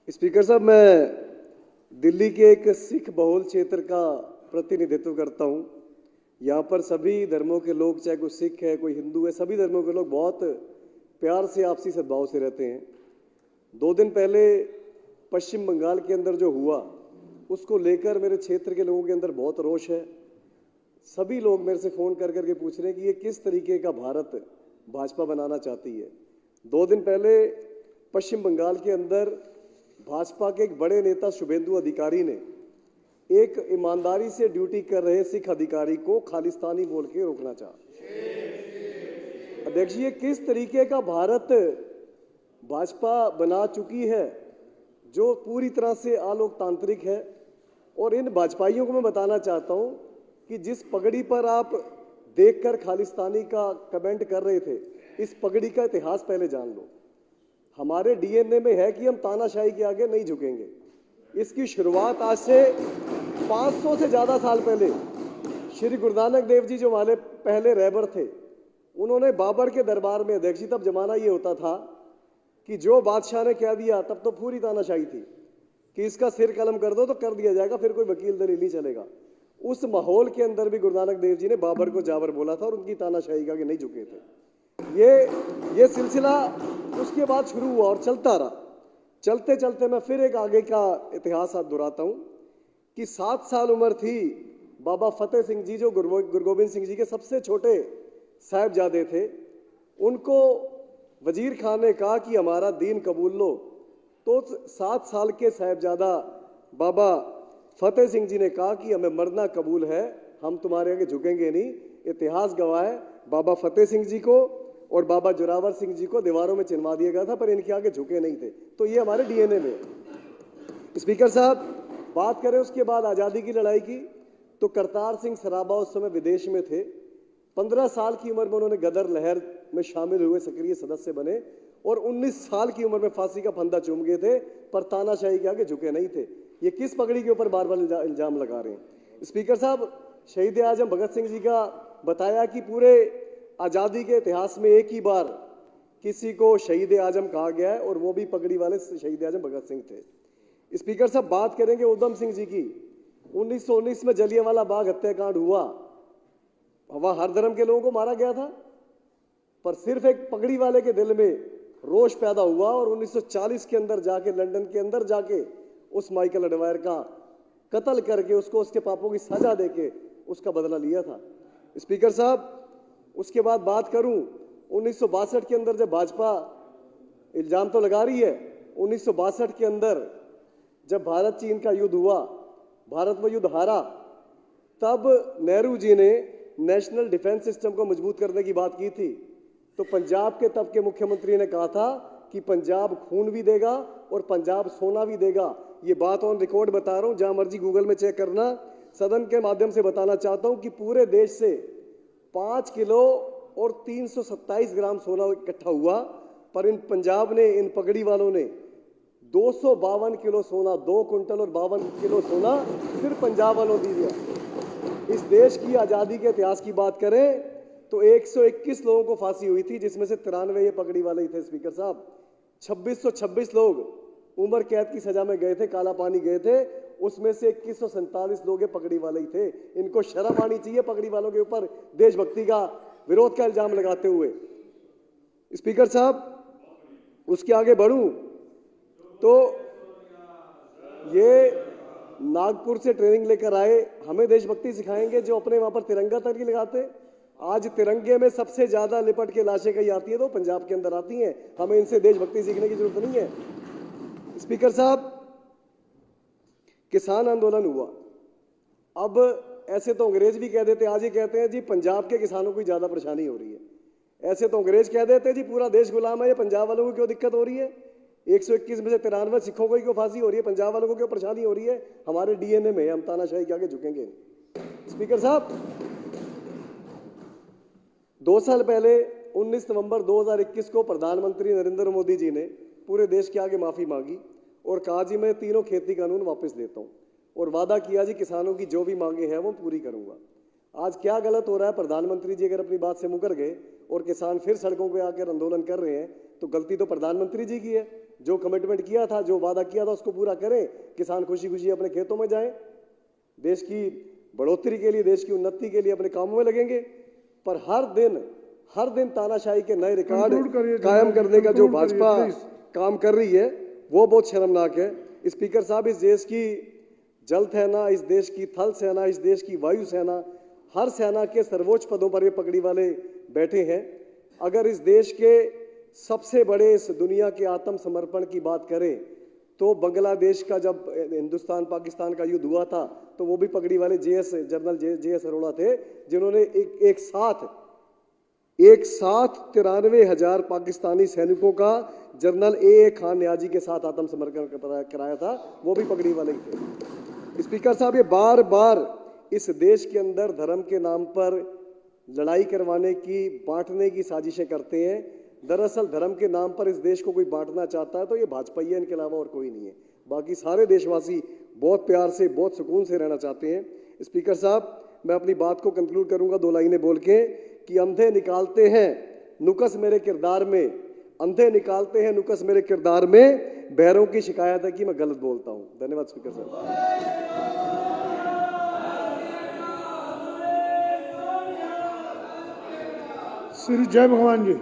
Speaker साहब, मैं दिल्ली के एक सिख बहुल क्षेत्र का प्रतिनिधित्व करता हूं। यहाँ पर सभी धर्मों के लोग, चाहे कोई सिख है, कोई हिंदू है, सभी धर्मों के लोग बहुत प्यार से, आपसी सद्भाव से रहते हैं। 2 दिन पहले पश्चिम बंगाल के अंदर जो हुआ, उसको लेकर मेरे क्षेत्र के लोगों के अंदर बहुत रोष है। सभी लोग मेरे से फ़ोन कर करके पूछ रहे हैं कि ये किस तरीके का भारत भाजपा बनाना चाहती है। 2 दिन पहले पश्चिम बंगाल के अंदर भाजपा के एक बड़े नेता शुभेंदु अधिकारी ने एक ईमानदारी से ड्यूटी कर रहे सिख अधिकारी को खालिस्तानी बोल के रोकना चाहा। अध्यक्ष, ये किस तरीके का भारत भाजपा बना चुकी है, जो पूरी तरह से अलोकतांत्रिक है। और इन भाजपाइयों को मैं बताना चाहता हूं कि जिस पगड़ी पर आप देखकर खालिस्तानी का कमेंट कर रहे थे, इस पगड़ी का इतिहास पहले जान लो। हमारे डीएनए में है कि हम तानाशाही के आगे नहीं झुकेंगे। इसकी शुरुआत आज से 500 से ज़्यादा साल पहले श्री गुरु नानक देव जी, जो हमारे पहले रहबर थे, उन्होंने बाबर के दरबार में, अध्यक्ष जी, तब जमाना ये होता था कि जो बादशाह ने कह दिया, तब तो पूरी तानाशाही थी कि इसका सिर कलम कर दो तो कर दिया जाएगा, फिर कोई वकील दलील नहीं चलेगा। उस माहौल के अंदर भी गुरु नानक देव जी ने बाबर को जाबर बोला था और उनकी तानाशाही के आगे नहीं झुके थे। ये सिलसिला उसके बाद शुरू हुआ और चलता रहा। चलते चलते मैं फिर एक आगे का इतिहास दोहराता हूं कि 7 साल उम्र थी बाबा फतेह सिंह जी, जो गुरु गोबिंद सिंह जी के सबसे छोटे साहिबजादे थे। उनको वजीर खान ने कहा कि हमारा दीन कबूल लो, तो 7 साल के साहिबजादा बाबा फतेह सिंह जी ने कहा कि हमें मरना कबूल है, हम तुम्हारे आगे झुकेंगे नहीं। इतिहास गवाह है, बाबा फतेह सिंह जी को और बाबा जोरावर सिंह जी को दीवारों में चिनवा दिया गया था, पर इनके आगे झुके नहीं थे। तो ये हमारे डीएनए में। स्पीकर साहब, बात करें उसके बाद आज़ादी की लड़ाई की, तो करतार सिंह सराबा उस समय विदेश में थे। 15 साल की उम्र में उन्होंने गदर लहर में शामिल हुए, सक्रिय सदस्य बने और 19 साल की उम्र में फांसी का फंदा चूम गए थे, पर तानाशाही के आगे झुके नहीं थे। ये किस पगड़ी के ऊपर बार बार इल्जाम लगा रहे हैं। स्पीकर साहब, शहीद आजम भगत सिंह जी का बताया कि पूरे आज़ादी के इतिहास में एक ही बार किसी को शहीद आजम कहा गया है, और वो भी पगड़ी वाले शहीद आजम भगत सिंह थे। स्पीकर साहब, बात करेंगे उधम सिंह जी की। 1919 में जलियांवाला बाग हत्याकांड हुआ, वहां हर धर्म के लोगों को मारा गया था, पर सिर्फ एक पगड़ी वाले के दिल में रोष पैदा हुआ और 1940 के अंदर जाके, लंदन के अंदर जाके, उस माइकल एडवायर का कत्ल करके उसको उसके पापों की सजा देके उसका बदला लिया था। स्पीकर साहब, उसके बाद बात करूं 1962 के अंदर, जब भाजपा इल्जाम तो लगा रही है, 1962 के अंदर जब भारत चीन का युद्ध हुआ, भारत वो युद्ध हारा, तब नेहरू जी ने नेशनल डिफेंस सिस्टम को मजबूत करने की बात की थी। तो पंजाब के तब के मुख्यमंत्री ने कहा था कि पंजाब खून भी देगा और पंजाब सोना भी देगा। ये बात ऑन रिकॉर्ड बता रहा हूं, जहां मर्जी गूगल में चेक करना। सदन के माध्यम से बताना चाहता हूं कि पूरे देश से 5 किलो और 327 ग्राम सोना इकट्ठा हुआ, पर इन पंजाब ने, इन पगड़ी वालों ने 252 किलो सोना, 2 कुंटल और 52 किलो सोना सिर्फ पंजाब वालों दी दिया। इस देश की आज़ादी के इतिहास की बात करें तो 121 लोगों को फांसी हुई थी, जिसमें से 93 ये पगड़ी वाले ही थे। स्पीकर साहब, 2626 लोग उम्र कैद की सजा में गए थे, काला पानी गए थे, उसमें से 2147 लोग पगड़ी वाले ही थे। इनको शर्म आनी चाहिए पगड़ी वालों के ऊपर देशभक्ति का, विरोध का इल्जाम लगाते हुए। स्पीकर साहब, उसके आगे बढ़ूं तो ये नागपुर से ट्रेनिंग लेकर आए, हमें देशभक्ति सिखाएंगे, जो अपने वहां पर तिरंगा तक नहीं लगाते। आज तिरंगे में सबसे ज्यादा लिपट के लाशें कहीं आती है तो पंजाब के अंदर आती हैं। हमें इनसे देशभक्ति सीखने की जरूरत नहीं है। स्पीकर साहब, किसान आंदोलन हुआ। अब ऐसे तो अंग्रेज भी कह देते, आज ही कहते हैं जी पंजाब के किसानों को ज्यादा परेशानी हो रही है। ऐसे तो अंग्रेज कह देते जी पूरा देश गुलाम है, ये पंजाब वालों को क्यों दिक्कत हो रही है। 121 में से 93 सिखों को क्यों फांसी हो रही है, पंजाब वालों को क्यों परेशानी हो रही है। हमारे डीएनए में, हम तानाशाही के आगे झुकेंगे नहीं। स्पीकर साहब, 2 साल पहले 19 नवंबर 2021 को प्रधानमंत्री नरेंद्र मोदी जी ने पूरे देश के आगे माफी मांगी और कहा जी मैं तीनों खेती कानून वापस लेता हूं, और वादा किया जी किसानों की जो भी मांगे हैं वो पूरी करूंगा। आज क्या गलत हो रहा है, प्रधानमंत्री जी अगर अपनी बात से मुकर गए और किसान फिर सड़कों पे आकर आंदोलन कर रहे हैं, तो गलती तो प्रधानमंत्री जी की है। जो कमिटमेंट किया था, जो वादा किया था, उसको पूरा करें। किसान खुशी खुशी अपने खेतों में जाएं, देश की बढ़ोतरी के लिए, देश की उन्नति के लिए अपने कामों में लगेंगे। पर हर दिन तानाशाही के नए रिकॉर्ड कायम करने का जो भाजपा काम कर रही है, वो बहुत शर्मनाक है। स्पीकर साहब, इस देश की जल सेना, इस देश की थल सेना, इस देश की वायु सेना, हर सेना के सर्वोच्च पदों पर ये पगड़ी वाले बैठे हैं। अगर इस देश के सबसे बड़े, इस दुनिया के आत्मसमर्पण की बात करें तो बांग्लादेश का जब हिंदुस्तान पाकिस्तान का युद्ध हुआ था तो वो भी पगड़ी वाले जनरल JS अरोड़ा थे, जिन्होंने एक साथ 93,000 पाकिस्तानी सैनिकों का जनरल AA खान नियाजी के साथ आत्मसमर्पण कराया था, वो भी पगड़ी वाले ही थे। स्पीकर साहब, ये बार बार इस देश के अंदर धर्म के नाम पर लड़ाई करवाने की, बांटने की साजिशें करते हैं। दरअसल धर्म के नाम पर इस देश को कोई बांटना चाहता है तो ये भाजपा ही है, इनके अलावा और कोई नहीं है। बाकी सारे देशवासी बहुत प्यार से, बहुत सुकून से रहना चाहते हैं। स्पीकर साहब, मैं अपनी बात को कंक्लूड करूंगा 2 लाइनें बोल के कि अंधे निकालते हैं नुक्स मेरे किरदार में, अंधे निकालते हैं नुक्स मेरे किरदार में, बहरों की शिकायत है कि मैं गलत बोलता हूं। धन्यवाद स्पीकर साहब। श्री जय भगवान जी।